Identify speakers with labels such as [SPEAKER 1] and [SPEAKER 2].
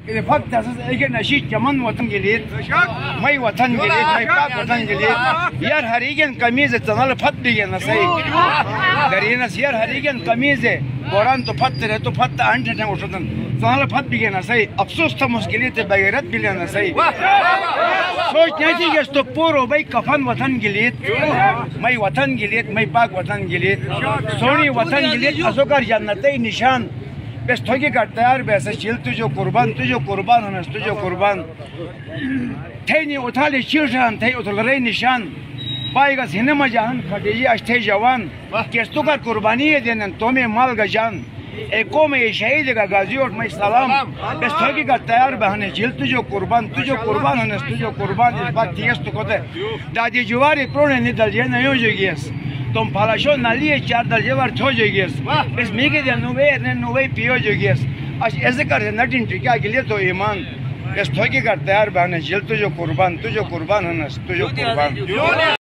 [SPEAKER 1] फक्त एक नशी चमन वतन गेलीत मैं वतन गेलीत मैं पाक वतन गेलीत यार हरिगन कमीज चनल फत बिगन सही दरीनस यार हरिगन कमीज बोरान तो फत रे तो फत अंट ने उठतन चनल फत बिगन सही अफसोस था मुश्किलित बगैरत बिलन सही सोच नहीं कि तो पूरो भाई कफन वतन गेलीत मैं वतन गेलीत मैं पाक वतन गेलीत सोनी वतन गेलीत असोकर जन्नत निशान बस थोड़ी का तैयार वैसे चिल तुझो कुर्बान हनस तुझो कुर्बान थे नहीं उठा ले चिरजान थे उठल रहे निशान पाएगा सिनेमा जहान खटेजी अष्टे जवान केस्तु का कुर्बानी है देने तो में माल गजान एको में ये शहीद का गाजी और मैं सलाम बस थोड़ी का तैयार बहाने चिल तुझो कुर्बान हनस तुझो कुर्बान इस बात तीस तो कोते दादी जुवारी प्रोने निदल जे नहीं हो जाएगी तुम फलाशो नाली चार दर्जे बार छो जोगियस इस मीके दे नुवे पियो जोगियस ऐसे कर नटिन टिका गिले तो ईमान इस थोकी कर तैयार बहने जिल तुझो कुर्बान हनस तुझो कुर्बान